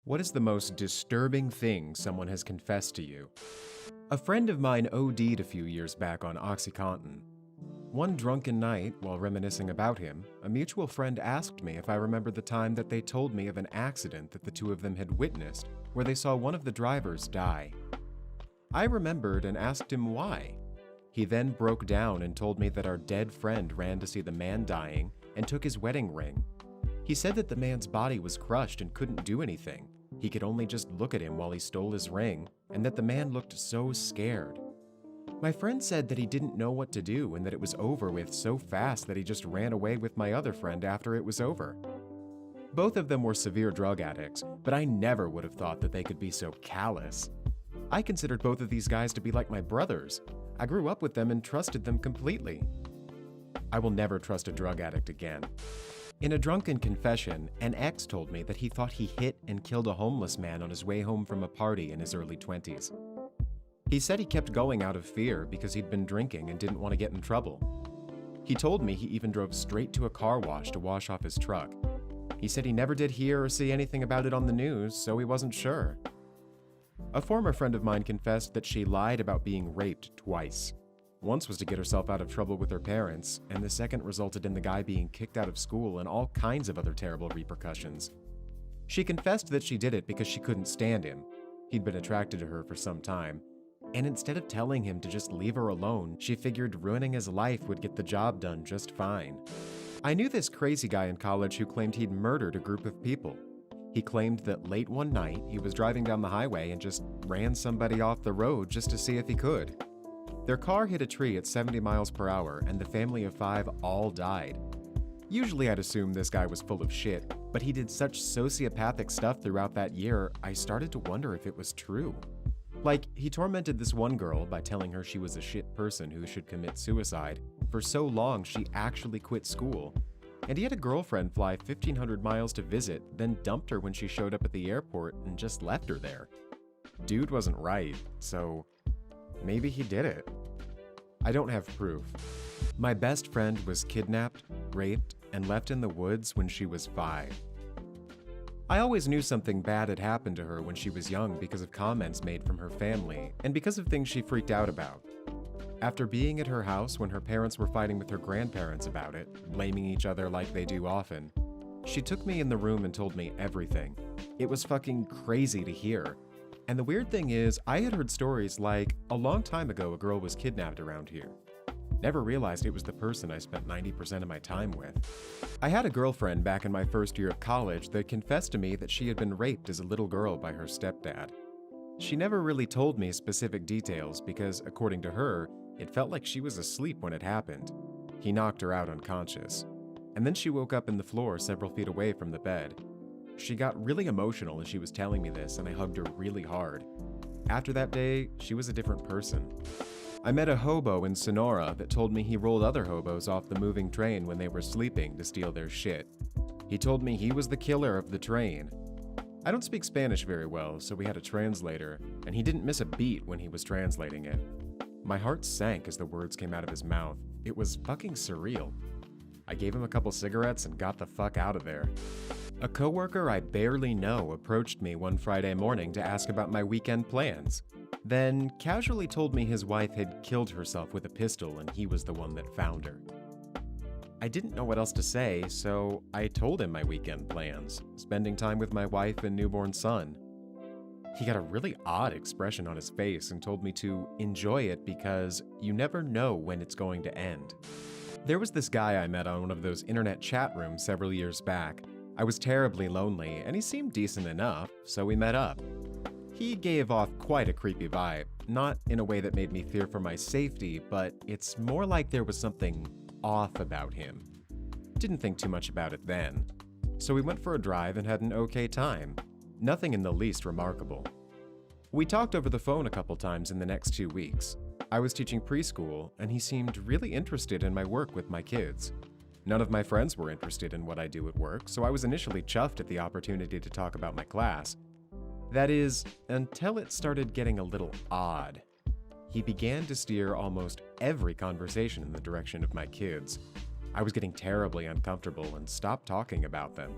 What is the most disturbing thing someone has confessed to you? A friend of mine OD'd a few years back on OxyContin. One drunken night, while reminiscing about him, a mutual friend asked me if I remembered the time that they told me of an accident that the two of them had witnessed, where they saw one of the drivers die. I remembered and asked him why. He then broke down and told me that our dead friend ran to see the man dying and took his wedding ring. He said that the man's body was crushed and couldn't do anything. He could only just look at him while he stole his ring, and that the man looked so scared. My friend said that he didn't know what to do and that it was over with so fast that he just ran away with my other friend after it was over. Both of them were severe drug addicts, but I never would have thought that they could be so callous. I considered both of these guys to be like my brothers. I grew up with them and trusted them completely. I will never trust a drug addict again. In a drunken confession, an ex told me that he thought he hit and killed a homeless man on his way home from a party in his early 20s. He said he kept going out of fear because he'd been drinking and didn't want to get in trouble. He told me he even drove straight to a car wash to wash off his truck. He said he never did hear or see anything about it on the news, so he wasn't sure. A former friend of mine confessed that she lied about being raped twice. Once was to get herself out of trouble with her parents, and the second resulted in the guy being kicked out of school and all kinds of other terrible repercussions. She confessed that she did it because she couldn't stand him. He'd been attracted to her for some time, and instead of telling him to just leave her alone, she figured ruining his life would get the job done just fine. I knew this crazy guy in college who claimed he'd murdered a group of people. He claimed that late one night, he was driving down the highway and just ran somebody off the road just to see if he could. Their car hit a tree at 70 miles per hour, and the family of 5 all died. Usually I'd assume this guy was full of shit, but he did such sociopathic stuff throughout that year, I started to wonder if it was true. Like, he tormented this one girl by telling her she was a shit person who should commit suicide for so long she actually quit school. And he had a girlfriend fly 1,500 miles to visit, then dumped her when she showed up at the airport and just left her there. Dude wasn't right, so maybe he did it. I don't have proof. My best friend was kidnapped, raped, and left in the woods when she was 5. I always knew something bad had happened to her when she was young because of comments made from her family and because of things she freaked out about. After being at her house when her parents were fighting with her grandparents about it, blaming each other like they do often, she took me in the room and told me everything. It was fucking crazy to hear. And the weird thing is, I had heard stories like, a long time ago a girl was kidnapped around here. Never realized it was the person I spent 90% of my time with. I had a girlfriend back in my first year of college that confessed to me that she had been raped as a little girl by her stepdad. She never really told me specific details because, according to her, it felt like she was asleep when it happened. He knocked her out unconscious. And then she woke up in the floor several feet away from the bed. She got really emotional as she was telling me this, and I hugged her really hard. After that day, she was a different person. I met a hobo in Sonora that told me he rolled other hobos off the moving train when they were sleeping to steal their shit. He told me he was the killer of the train. I don't speak Spanish very well, so we had a translator, and he didn't miss a beat when he was translating it. My heart sank as the words came out of his mouth. It was fucking surreal. I gave him a couple cigarettes and got the fuck out of there. A coworker I barely know approached me one Friday morning to ask about my weekend plans, then casually told me his wife had killed herself with a pistol and he was the one that found her. I didn't know what else to say, so I told him my weekend plans, spending time with my wife and newborn son. He got a really odd expression on his face and told me to enjoy it because you never know when it's going to end. There was this guy I met on one of those internet chat rooms several years back. I was terribly lonely, and he seemed decent enough, so we met up. He gave off quite a creepy vibe, not in a way that made me fear for my safety, but it's more like there was something off about him. Didn't think too much about it then. So we went for a drive and had an okay time. Nothing in the least remarkable. We talked over the phone a couple times in the next 2 weeks. I was teaching preschool, and he seemed really interested in my work with my kids. None of my friends were interested in what I do at work, so I was initially chuffed at the opportunity to talk about my class. That is, until it started getting a little odd. He began to steer almost every conversation in the direction of my kids. I was getting terribly uncomfortable and stopped talking about them.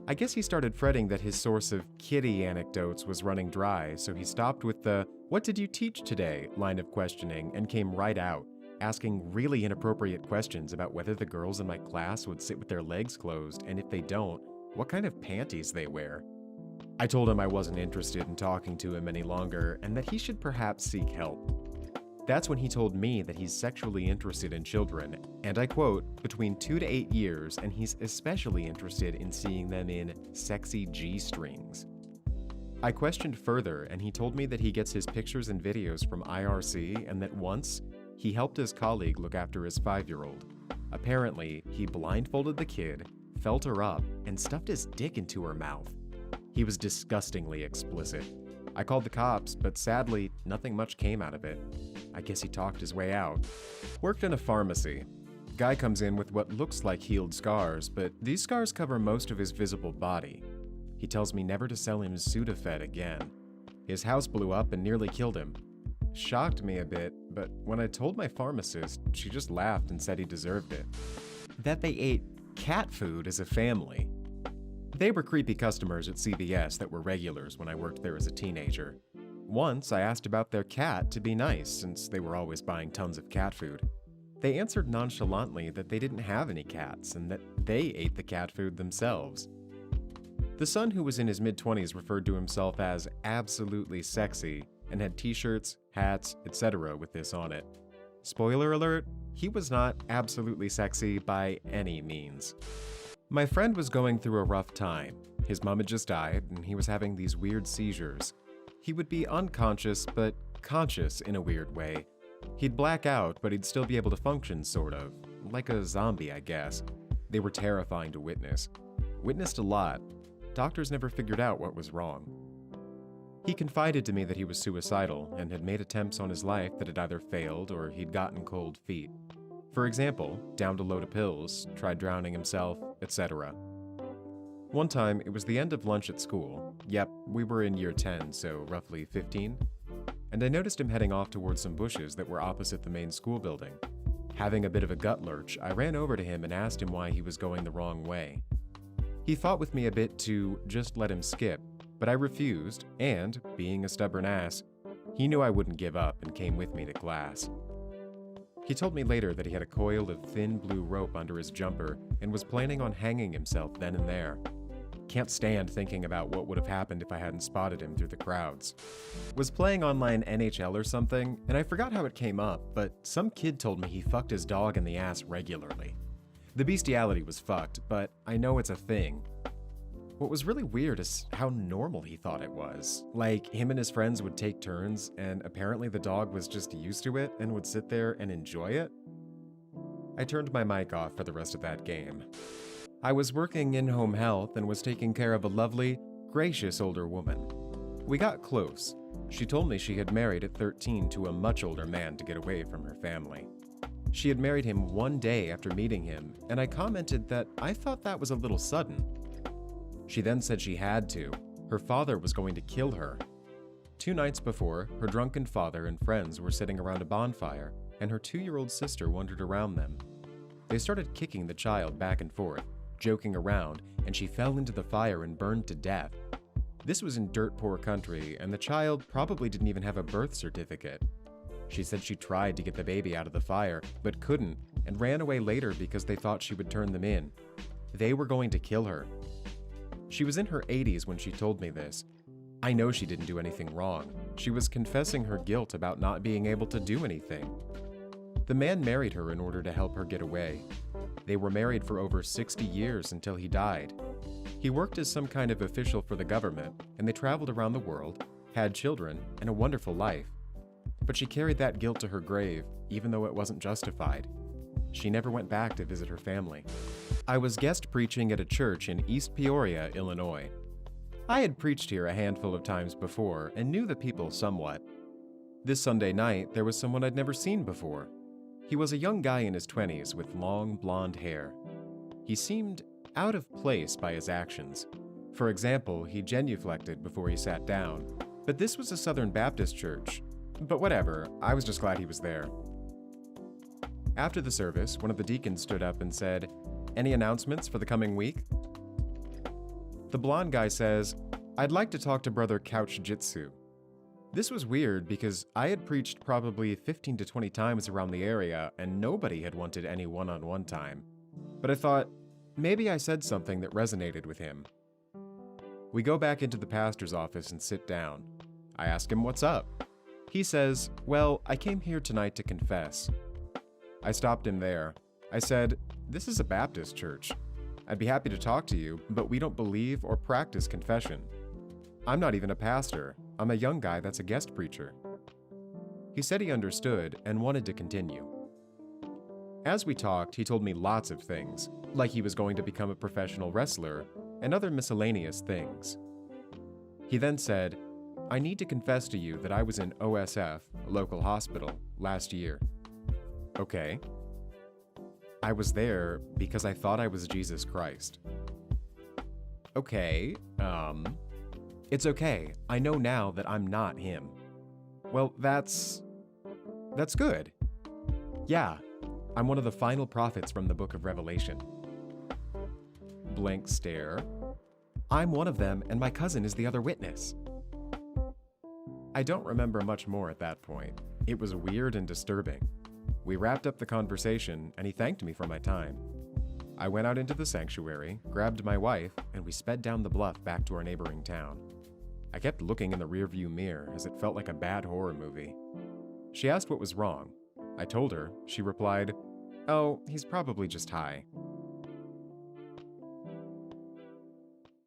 I guess he started fretting that his source of kitty anecdotes was running dry, so he stopped with the "What did you teach today?" line of questioning and came right out, asking really inappropriate questions about whether the girls in my class would sit with their legs closed, and if they don't, what kind of panties they wear. I told him I wasn't interested in talking to him any longer and that he should perhaps seek help. That's when he told me that he's sexually interested in children, and I quote, between 2 to 8 years, and he's especially interested in seeing them in sexy G-strings. I questioned further, and he told me that he gets his pictures and videos from IRC and that once, he helped his colleague look after his 5-year-old. Apparently, he blindfolded the kid, felt her up, and stuffed his dick into her mouth. He was disgustingly explicit. I called the cops, but sadly, nothing much came out of it. I guess he talked his way out. Worked in a pharmacy. Guy comes in with what looks like healed scars, but these scars cover most of his visible body. He tells me never to sell him Sudafed again. His house blew up and nearly killed him. Shocked me a bit, but when I told my pharmacist, she just laughed and said he deserved it. That they ate cat food as a family. They were creepy customers at CVS that were regulars when I worked there as a teenager. Once, I asked about their cat to be nice, since they were always buying tons of cat food. They answered nonchalantly that they didn't have any cats and that they ate the cat food themselves. The son, who was in his mid-20s, referred to himself as absolutely sexy and had t-shirts, hats, etc. with this on it. Spoiler alert, he was not absolutely sexy by any means. My friend was going through a rough time. His mom had just died, and he was having these weird seizures. He would be unconscious, but conscious in a weird way. He'd black out, but he'd still be able to function, sort of. Like a zombie, I guess. They were terrifying to witness. Witnessed a lot. Doctors never figured out what was wrong. He confided to me that he was suicidal and had made attempts on his life that had either failed or he'd gotten cold feet. For example, downed a load of pills, tried drowning himself, etc. One time, it was the end of lunch at school. Yep, we were in year 10, so roughly 15. And I noticed him heading off towards some bushes that were opposite the main school building. Having a bit of a gut lurch, I ran over to him and asked him why he was going the wrong way. He fought with me a bit to just let him skip, but I refused, and, being a stubborn ass, he knew I wouldn't give up and came with me to class. He told me later that he had a coil of thin blue rope under his jumper and was planning on hanging himself then and there. Can't stand thinking about what would have happened if I hadn't spotted him through the crowds. Was playing online NHL or something, and I forgot how it came up, but some kid told me he fucked his dog in the ass regularly. The bestiality was fucked, but I know it's a thing. What was really weird is how normal he thought it was. Like, him and his friends would take turns, and apparently the dog was just used to it and would sit there and enjoy it. I turned my mic off for the rest of that game. I was working in home health and was taking care of a lovely, gracious older woman. We got close. She told me she had married at 13 to a much older man to get away from her family. She had married him one day after meeting him, and I commented that I thought that was a little sudden. She then said she had to. Her father was going to kill her. 2 nights before, her drunken father and friends were sitting around a bonfire, and her 2-year-old sister wandered around them. They started kicking the child back and forth, joking around, and she fell into the fire and burned to death. This was in dirt-poor country, and the child probably didn't even have a birth certificate. She said she tried to get the baby out of the fire, but couldn't, and ran away later because they thought she would turn them in. They were going to kill her. She was in her 80s when she told me this. I know she didn't do anything wrong. She was confessing her guilt about not being able to do anything. The man married her in order to help her get away. They were married for over 60 years until he died. He worked as some kind of official for the government, and they traveled around the world, had children, and a wonderful life. But she carried that guilt to her grave, even though it wasn't justified. She never went back to visit her family. I was guest preaching at a church in East Peoria, Illinois. I had preached here a handful of times before and knew the people somewhat. This Sunday night, there was someone I'd never seen before. He was a young guy in his 20s with long blonde hair. He seemed out of place by his actions. For example, he genuflected before he sat down. But this was a Southern Baptist church. But whatever, I was just glad he was there. After the service, one of the deacons stood up and said, "Any announcements for the coming week?" The blonde guy says, "I'd like to talk to Brother Couch Jitsu." This was weird because I had preached probably 15 to 20 times around the area and nobody had wanted any one-on-one time. But I thought, maybe I said something that resonated with him. We go back into the pastor's office and sit down. I ask him what's up. He says, "Well, I came here tonight to confess." I stopped him there. I said, "This is a Baptist church. I'd be happy to talk to you, but we don't believe or practice confession. I'm not even a pastor. I'm a young guy that's a guest preacher." He said he understood and wanted to continue. As we talked, he told me lots of things, like he was going to become a professional wrestler and other miscellaneous things. He then said, "I need to confess to you that I was in OSF, a local hospital, last year." Okay. "I was there because I thought I was Jesus Christ." Okay, It's okay. I know now that I'm not him." "Well, that's good." "Yeah, I'm one of the final prophets from the book of Revelation." Blank stare. "I'm one of them and my cousin is the other witness." I don't remember much more at that point. It was weird and disturbing. We wrapped up the conversation and he thanked me for my time. I went out into the sanctuary, grabbed my wife, and we sped down the bluff back to our neighboring town. I kept looking in the rearview mirror as it felt like a bad horror movie. She asked what was wrong. I told her. She replied, "Oh, he's probably just high."